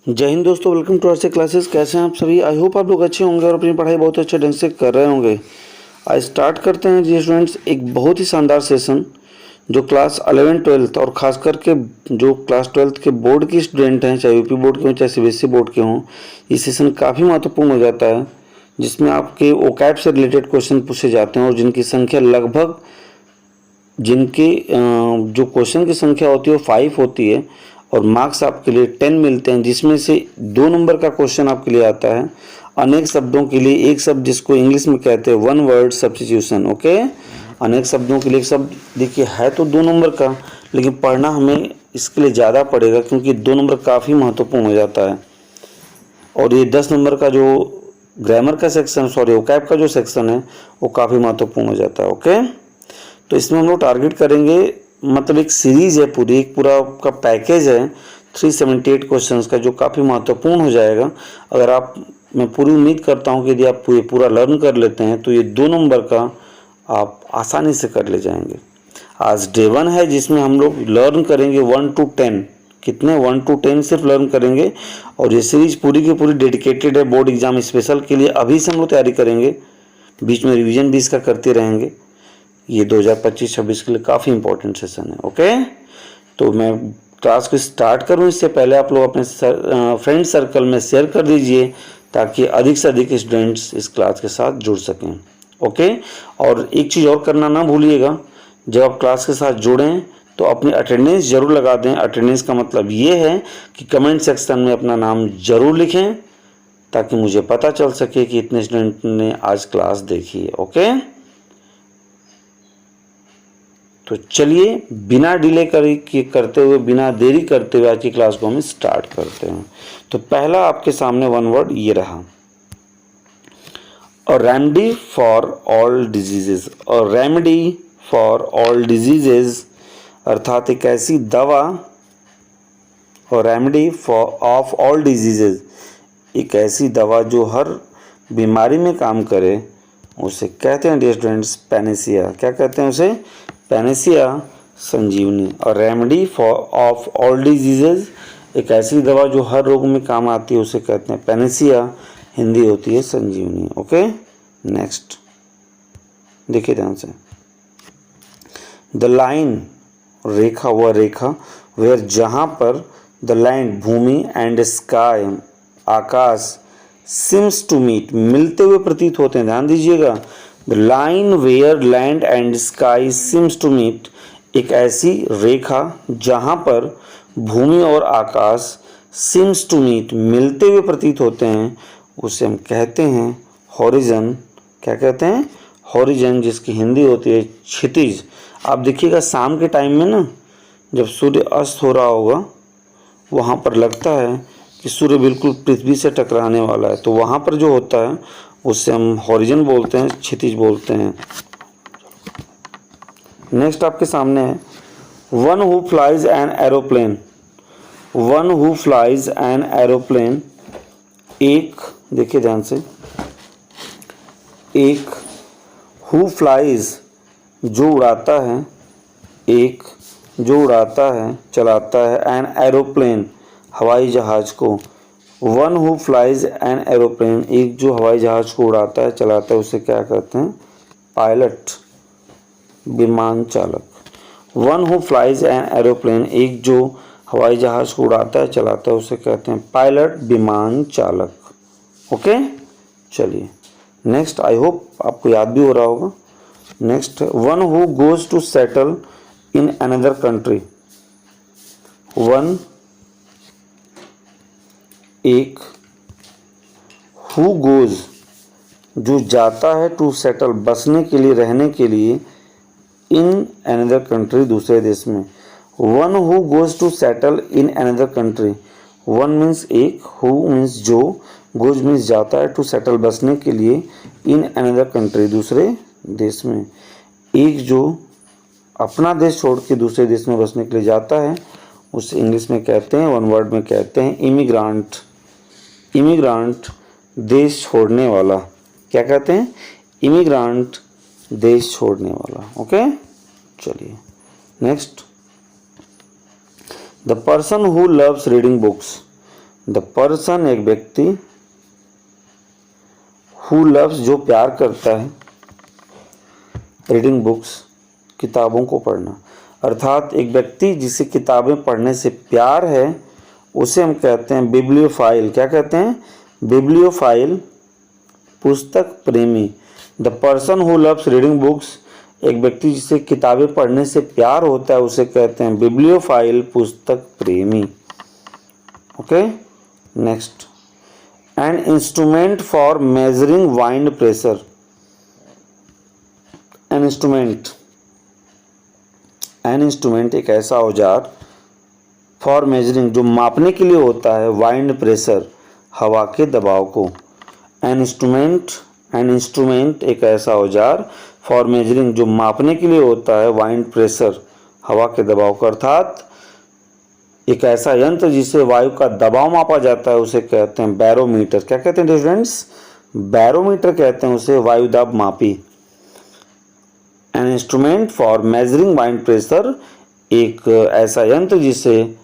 जय हिंद दोस्तों, welcome to our classes. कैसे हैं आप सभी? आई होप आप लोग अच्छे होंगे और अपनी पढ़ाई बहुत अच्छे ढंग से कर रहे होंगे। आज स्टार्ट करते हैं जी स्टूडेंट्स, एक बहुत ही शानदार सेशन जो क्लास 11-12 और ख़ास करके जो क्लास 12 के बोर्ड के स्टूडेंट हैं, चाहे यूपी बोर्ड के हों चाहे सीबीएसई बोर्ड के हों, ये सेशन काफ़ी महत्वपूर्ण हो जाता है, जिसमें आपके ओकैब से रिलेटेड क्वेश्चन पूछे जाते हैं और जिनकी संख्या लगभग जो क्वेश्चन की संख्या होती है वो 5 होती है और मार्क्स आपके लिए 10 मिलते हैं, जिसमें से 2 नंबर का क्वेश्चन आपके लिए आता है अनेक शब्दों के लिए एक शब्द, जिसको इंग्लिश में कहते हैं वन वर्ड सब्स्टिट्यूशन। ओके, अनेक शब्दों के लिए एक शब्द। देखिए है तो 2 नंबर का, लेकिन पढ़ना हमें इसके लिए ज़्यादा पड़ेगा क्योंकि 2 नंबर काफ़ी महत्वपूर्ण हो जाता है। और ये 10 नंबर का जो ग्रामर का सेक्शन, ओकैब का जो सेक्शन है वो काफ़ी महत्वपूर्ण हो जाता है। ओके, तो इसमें हम लोग टारगेट करेंगे, मतलब एक सीरीज है पूरी, एक पूरा का पैकेज है 378 क्वेश्चंस का, जो काफ़ी महत्वपूर्ण हो जाएगा। अगर आप, मैं पूरी उम्मीद करता हूं कि यदि आप ये पूरा लर्न कर लेते हैं तो ये 2 नंबर का आप आसानी से कर ले जाएंगे। आज डे 1 है जिसमें हम लोग लर्न करेंगे 1 to 10, कितने 1 to 10 सिर्फ लर्न करेंगे। और ये सीरीज पूरी की पूरी डेडिकेटेड है बोर्ड एग्जाम स्पेशल के लिए। अभी से हम लोग तैयारी करेंगे, बीच में रिविजन भी इसका करते रहेंगे। ये 2025-26 के लिए काफ़ी इंपॉर्टेंट सेशन है। ओके, तो मैं क्लास को स्टार्ट करूं इससे पहले आप लोग अपने फ्रेंड सर्कल में शेयर कर दीजिए ताकि अधिक से अधिक स्टूडेंट्स इस क्लास के साथ जुड़ सकें। ओके, और एक चीज़ और करना ना भूलिएगा, जब आप क्लास के साथ जुड़ें तो अपनी अटेंडेंस जरूर लगा दें। अटेंडेंस का मतलब ये है कि कमेंट सेक्शन में अपना नाम जरूर लिखें ताकि मुझे पता चल सके कि इतने स्टूडेंट ने आज क्लास देखी है। ओके, तो चलिए बिना डिले करते हुए, बिना देरी करते हुए आज की क्लास को हम स्टार्ट करते हैं। तो पहला आपके सामने वन वर्ड ये रहा, और रेमेडी फॉर ऑल डिजीजेज। और रेमेडी फॉर ऑल डिजीजेज अर्थात एक ऐसी दवा, और remedy for of all diseases एक ऐसी दवा जो हर बीमारी में काम करे, उसे कहते हैं डियर स्टूडेंट्स पैनेसिया। क्या कहते हैं उसे? पैनेसिया, संजीवनी। और remedy for of all diseases एक ऐसी दवा जो हर रोग में काम आती है, उसे कहते हैं पैनेसिया, हिंदी होती है संजीवनी। ओके, नेक्स्ट देखिए ध्यान से, द लाइन, रेखा, वह रेखा, वेयर जहाँ पर द लैंड, भूमि, एंड स्काई, आकाश, सिम्स टू मीट, मिलते हुए प्रतीत होते हैं। ध्यान दीजिएगा, the line where land and sky seems to meet एक ऐसी रेखा जहाँ पर भूमि और आकाश सिम्स टू मीट मिलते हुए प्रतीत होते हैं, उसे हम कहते हैं हॉरिजन। क्या कहते हैं? हॉरिजन, जिसकी हिंदी होती है क्षितिज। आप देखिएगा शाम के टाइम में ना, जब सूर्य अस्त हो रहा होगा, वहाँ पर लगता है कि सूर्य बिल्कुल पृथ्वी से टकराने वाला है, तो वहाँ पर जो होता है उससे हम हॉरिजन बोलते हैं, क्षितिज बोलते हैं। नेक्स्ट आपके सामने है, one who flies an aeroplane. One who flies an aeroplane, एक, देखिए ध्यान से, एक हु फ्लाइज जो उड़ाता है, एक जो उड़ाता है, चलाता है, एन एरोप्लेन हवाई जहाज को। One who flies an aeroplane एक जो हवाई जहाज को उड़ाता है, चलाता है, उसे क्या कहते हैं? पायलट, विमान चालक। One who flies an aeroplane एक जो हवाई जहाज को उड़ाता है, चलाता है, उसे कहते हैं पायलट, विमान चालक। ओके, चलिए नेक्स्ट, आई होप आपको याद भी हो रहा होगा। Next, one who goes to settle in another country. One, एक, हु गोज जो जाता है, टू सेटल बसने के लिए, रहने के लिए, इन अनदर कंट्री दूसरे देश में। One who goes to settle in another country, one means एक, हु मीन्स जो, गोज मीन्स जाता है, टू सेटल बसने के लिए, इन अनदर कंट्री दूसरे देश में। एक जो अपना देश छोड़ के दूसरे देश में बसने के लिए जाता है, उसे इंग्लिश में कहते हैं, वन वर्ड में कहते हैं इमिग्रांट। इमिग्रांट, देश छोड़ने वाला। क्या कहते हैं? इमिग्रांट, देश छोड़ने वाला। ओके, चलिए next, the person who loves reading books. The person एक व्यक्ति, हु लव्स जो प्यार करता है, रीडिंग बुक्स किताबों को पढ़ना। अर्थात एक व्यक्ति जिसे किताबें पढ़ने से प्यार है उसे हम कहते हैं बिब्लियोफाइल। क्या कहते हैं? बिब्लियोफाइल, पुस्तक प्रेमी। The person who loves reading books, एक व्यक्ति जिसे किताबें पढ़ने से प्यार होता है उसे कहते हैं बिब्लियोफाइल, पुस्तक प्रेमी। Okay, next, an instrument for measuring wind pressure. An instrument एक ऐसा औजार, फॉर मेजरिंग जो मापने के लिए होता है, वाइंड प्रेशर हवा के दबाव को। एन इंस्ट्रूमेंट एक ऐसा औजार, फॉर मेजरिंग जो मापने के लिए होता है, वाइंड प्रेशर हवा के दबाव को। अर्थात एक ऐसा यंत्र जिसे वायु का दबाव मापा जाता है उसे कहते हैं बैरोमीटर। क्या कहते हैं स्टूडेंट्स? बैरोमीटर कहते हैं उसे, वायु दाब मापी। An instrument for measuring wind pressure, एक ऐसा यंत्र जिसे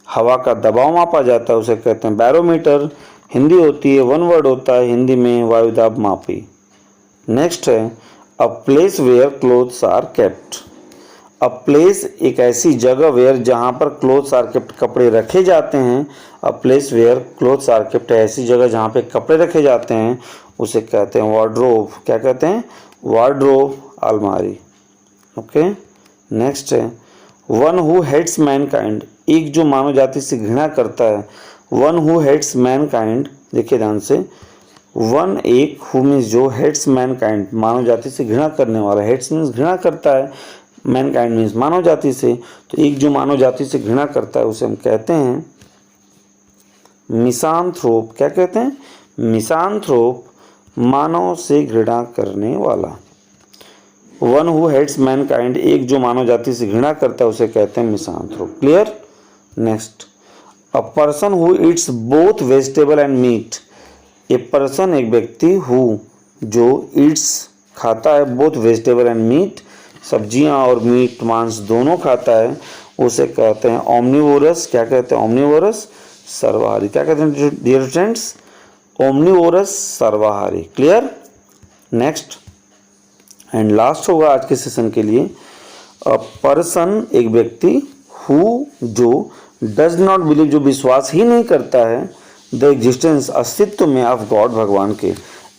हवा का दबाव मापा जाता है उसे कहते हैं बैरोमीटर। हिंदी होती है, वन वर्ड होता है हिंदी में, वायु दाब मापी। नेक्स्ट है a place where clothes are kept. A place एक ऐसी जगह वेयर जहाँ पर क्लोथ्स आर केप्ट कपड़े रखे जाते हैं। A place where clothes are kept ऐसी जगह जहाँ पे कपड़े रखे जाते हैं उसे कहते हैं वार्डरोब। क्या कहते हैं? वार्डरोब, अलमारी। ओके, नेक्स्ट है वन हु हेट्स मैनकाइंड, एक जो मानव जाति से घृणा करता है। वन हु हेट्स मैनकाइंड, देखिए ध्यान से, वन एक, हु मीन्स जो, हेट्स मैनकाइंड मानव जाति से घृणा करने वाला। हेट्स मीन्स घृणा करता है, मैनकाइंड मीन्स मानव जाति से। तो एक जो मानव जाति से घृणा करता है उसे हम कहते हैं मिसांथ्रोप। क्या कहते हैं? मिसांथ्रोप, मानव से घृणा करने वाला। वन हु हेट्स मैनकाइंड, एक जो मानव जाति से घृणा करता है उसे कहते हैं misanthrope. Clear? Next, a person who eats both vegetable and meat. A person एक व्यक्ति, हु जो, ईट्स खाता है, बोथ वेजिटेबल एंड मीट सब्जियां और मीट मांस दोनों खाता है उसे कहते हैं ओमनिवोरस। क्या कहते हैं? ओमनिवोरस, सर्वाहारी। क्या कहते हैं डियर फ्रेंड्स? ओमनिवोरस, सर्वाहारी। क्लियर? नेक्स्ट एंड लास्ट होगा आज के सेशन के लिए, अ पर्सन एक व्यक्ति, हु जो डज नॉट बिलीव जो विश्वास ही नहीं करता है, द एग्जिस्टेंस अस्तित्व में, ऑफ गॉड भगवान के।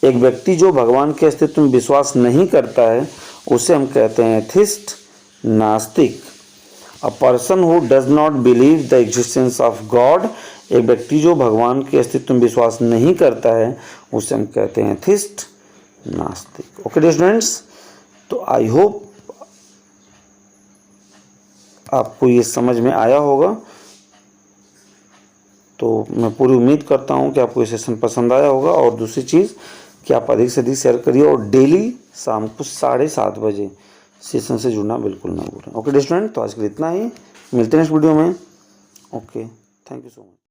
एक व्यक्ति जो भगवान के अस्तित्व में विश्वास नहीं करता है उसे हम कहते हैं एथिस्ट, नास्तिक। अ person who does not believe the existence of God, एक व्यक्ति जो भगवान के अस्तित्व में विश्वास नहीं करता है उसे हम कहते हैं एथिस्ट, नास्तिक। ओके स्टूडेंट्स, तो आई होप आपको ये समझ में आया होगा। तो मैं पूरी उम्मीद करता हूँ कि आपको ये सेशन पसंद आया होगा। और दूसरी चीज़ कि आप अधिक से अधिक शेयर करिए और डेली शाम को 7:30 बजे सेशन से जुड़ना बिल्कुल ना भूलें। ओके स्टूडेंट, तो आज के लिए इतना ही, मिलते हैं नेक्स्ट वीडियो में। Okay, thank you so much.